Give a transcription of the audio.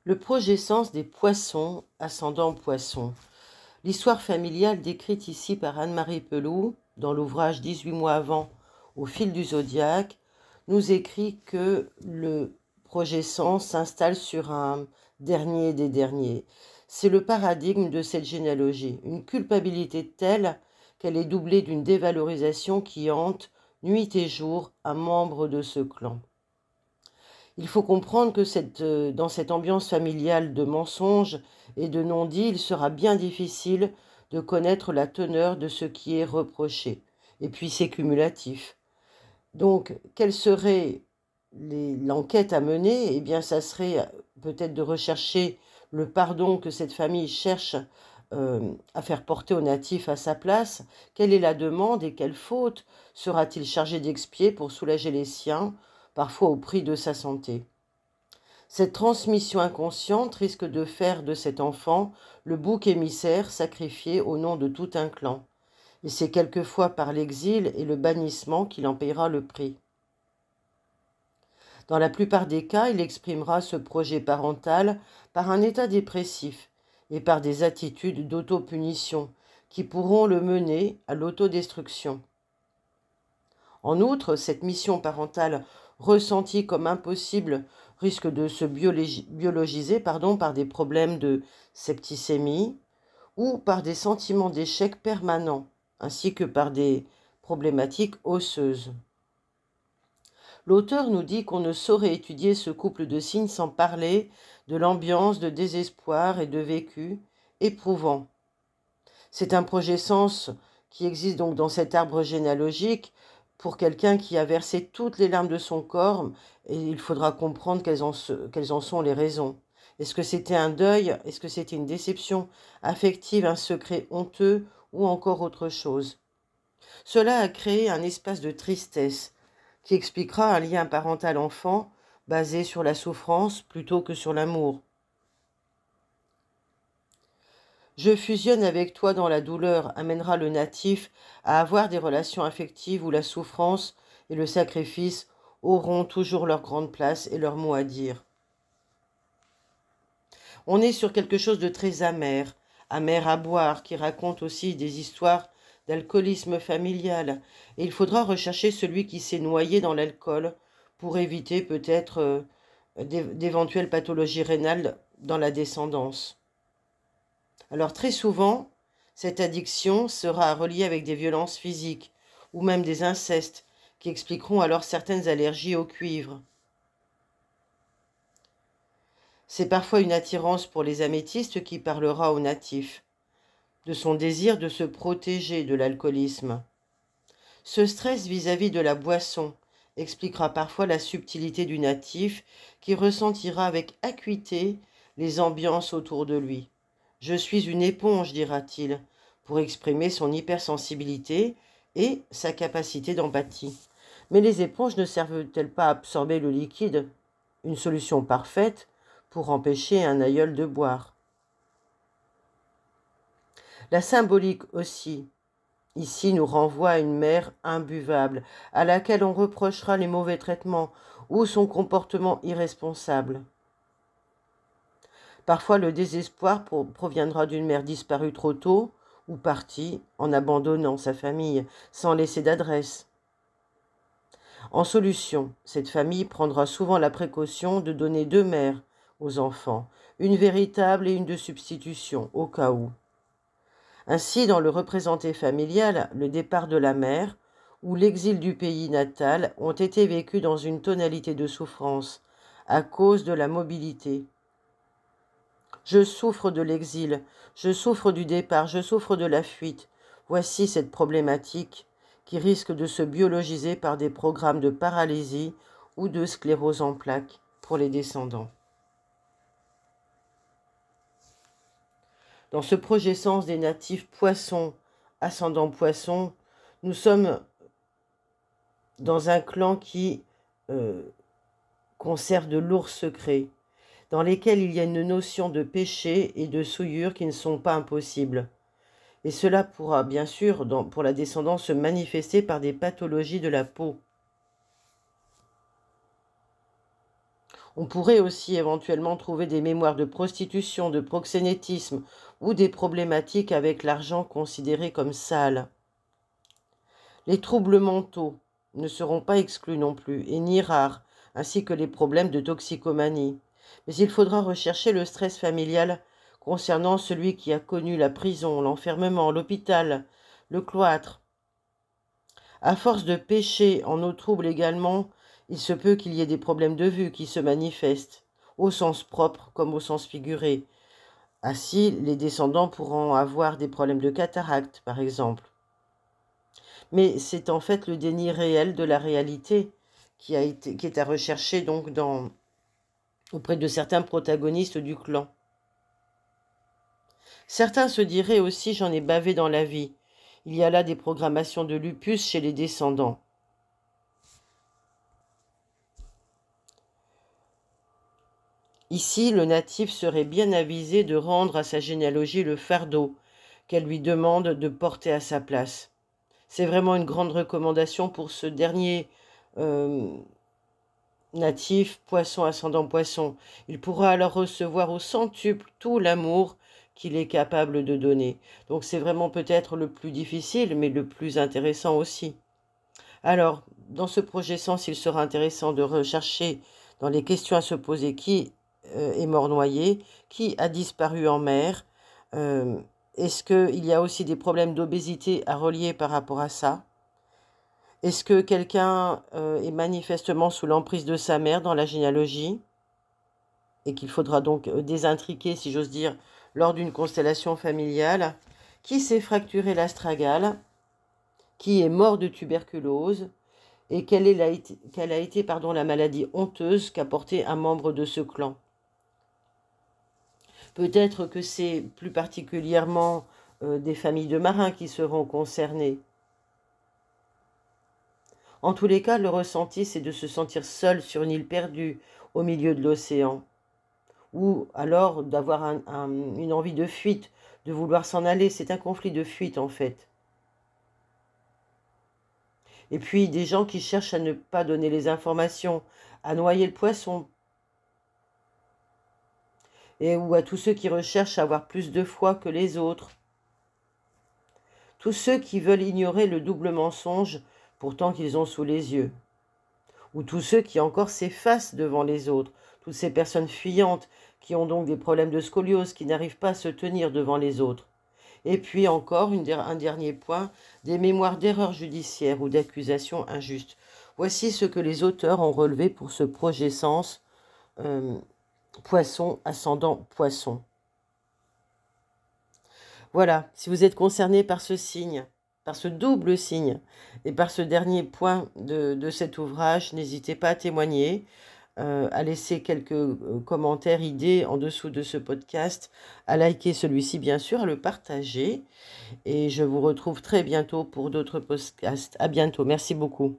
Le progessence des poissons, ascendant poisson. L'histoire familiale décrite ici par Anne-Marie Peloux, dans l'ouvrage 18 mois avant, au fil du zodiaque, nous écrit que le progessence s'installe sur un dernier des derniers. C'est le paradigme de cette généalogie, une culpabilité telle qu'elle est doublée d'une dévalorisation qui hante nuit et jour un membre de ce clan. Il faut comprendre que dans cette ambiance familiale de mensonges et de non-dits, il sera bien difficile de connaître la teneur de ce qui est reproché. Et puis c'est cumulatif. Donc, quelle serait l'enquête à mener? Eh bien, ça serait peut-être de rechercher le pardon que cette famille cherche à faire porter au natif à sa place. Quelle est la demande et quelle faute sera-t-il chargé d'expier pour soulager les siens, parfois au prix de sa santé? Cette transmission inconsciente risque de faire de cet enfant le bouc émissaire sacrifié au nom de tout un clan. Et c'est quelquefois par l'exil et le bannissement qu'il en paiera le prix. Dans la plupart des cas, il exprimera ce projet parental par un état dépressif et par des attitudes d'autopunition qui pourront le mener à l'autodestruction. En outre, cette mission parentale ressentie comme impossible risque de se biologiser par des problèmes de septicémie ou par des sentiments d'échec permanents, ainsi que par des problématiques osseuses. L'auteur nous dit qu'on ne saurait étudier ce couple de signes sans parler de l'ambiance de désespoir et de vécu éprouvant. C'est un projet-sens qui existe donc dans cet arbre généalogique pour quelqu'un qui a versé toutes les larmes de son corps, et il faudra comprendre quelles en sont les raisons. Est-ce que c'était un deuil? Est-ce que c'était une déception affective, un secret honteux ou encore autre chose? Cela a créé un espace de tristesse qui expliquera un lien parental-enfant basé sur la souffrance plutôt que sur l'amour. Je fusionne avec toi dans la douleur amènera le natif à avoir des relations affectives où la souffrance et le sacrifice auront toujours leur grande place et leur mot à dire. On est sur quelque chose de très amer, amer à boire, qui raconte aussi des histoires d'alcoolisme familial. Et il faudra rechercher celui qui s'est noyé dans l'alcool pour éviter peut-être d'éventuelles pathologies rénales dans la descendance. Alors très souvent, cette addiction sera reliée avec des violences physiques ou même des incestes qui expliqueront alors certaines allergies au cuivre. C'est parfois une attirance pour les améthystes qui parlera au natif de son désir de se protéger de l'alcoolisme. Ce stress vis-à-vis de la boisson expliquera parfois la subtilité du natif qui ressentira avec acuité les ambiances autour de lui. Je suis une éponge, dira-t-il, pour exprimer son hypersensibilité et sa capacité d'empathie. Mais les éponges ne servent-elles pas à absorber le liquide? Une solution parfaite pour empêcher un aïeul de boire. La symbolique aussi, ici, nous renvoie à une mère imbuvable, à laquelle on reprochera les mauvais traitements ou son comportement irresponsable. Parfois, le désespoir proviendra d'une mère disparue trop tôt ou partie en abandonnant sa famille, sans laisser d'adresse. En solution, cette famille prendra souvent la précaution de donner 2 mères aux enfants, une véritable et une de substitution, au cas où. Ainsi, dans le représenté familial, le départ de la mère ou l'exil du pays natal ont été vécus dans une tonalité de souffrance à cause de la mobilité. Je souffre de l'exil, je souffre du départ, je souffre de la fuite. Voici cette problématique qui risque de se biologiser par des programmes de paralysie ou de sclérose en plaques pour les descendants. Dans ce projet-sens des natifs poissons, ascendant poissons, nous sommes dans un clan qui conserve de lourds secrets, dans lesquels il y a une notion de péché et de souillure qui ne sont pas impossibles. Et cela pourra, bien sûr, pour la descendance, se manifester par des pathologies de la peau. On pourrait aussi éventuellement trouver des mémoires de prostitution, de proxénétisme ou des problématiques avec l'argent considéré comme sale. Les troubles mentaux ne seront pas exclus non plus, et ni rares, ainsi que les problèmes de toxicomanie. Mais il faudra rechercher le stress familial concernant celui qui a connu la prison, l'enfermement, l'hôpital, le cloître. À force de pécher en eau trouble également, il se peut qu'il y ait des problèmes de vue qui se manifestent, au sens propre comme au sens figuré. Ainsi, les descendants pourront avoir des problèmes de cataracte, par exemple. Mais c'est en fait le déni réel de la réalité qui est à rechercher donc auprès de certains protagonistes du clan. Certains se diraient aussi « j'en ai bavé dans la vie ». Il y a là des programmations de lupus chez les descendants. Ici, le natif serait bien avisé de rendre à sa généalogie le fardeau qu'elle lui demande de porter à sa place. C'est vraiment une grande recommandation pour ce dernier natif, poisson, ascendant poisson. Il pourra alors recevoir au centuple tout l'amour qu'il est capable de donner. Donc c'est vraiment peut-être le plus difficile, mais le plus intéressant aussi. Alors, dans ce projet sens, il sera intéressant de rechercher dans les questions à se poser qui est mort noyé, qui a disparu en mer, est-ce qu'il y a aussi des problèmes d'obésité à relier par rapport à ça? Est-ce que quelqu'un est manifestement sous l'emprise de sa mère dans la généalogie et qu'il faudra donc désintriquer, si j'ose dire, lors d'une constellation familiale? Qui s'est fracturé l'astragale? Qui est mort de tuberculose? Et quelle a été la maladie honteuse qu'a portée un membre de ce clan? Peut-être que c'est plus particulièrement des familles de marins qui seront concernées. En tous les cas, le ressenti, c'est de se sentir seul sur une île perdue au milieu de l'océan. Ou alors d'avoir une envie de fuite, de vouloir s'en aller. C'est un conflit de fuite en fait. Et puis des gens qui cherchent à ne pas donner les informations, à noyer le poisson. Ou à tous ceux qui recherchent à avoir plus de foi que les autres. Tous ceux qui veulent ignorer le double mensonge pourtant qu'ils ont sous les yeux. Ou tous ceux qui encore s'effacent devant les autres, toutes ces personnes fuyantes qui ont donc des problèmes de scoliose, qui n'arrivent pas à se tenir devant les autres. Et puis encore, un dernier point, des mémoires d'erreurs judiciaires ou d'accusations injustes. Voici ce que les auteurs ont relevé pour ce projet sens poisson, ascendant poisson. Voilà, si vous êtes concerné par ce signe, par ce double signe et par ce dernier point de cet ouvrage, n'hésitez pas à témoigner, à laisser quelques commentaires, idées en dessous de ce podcast, à liker celui-ci bien sûr, à le partager. Et je vous retrouve très bientôt pour d'autres podcasts. À bientôt, merci beaucoup.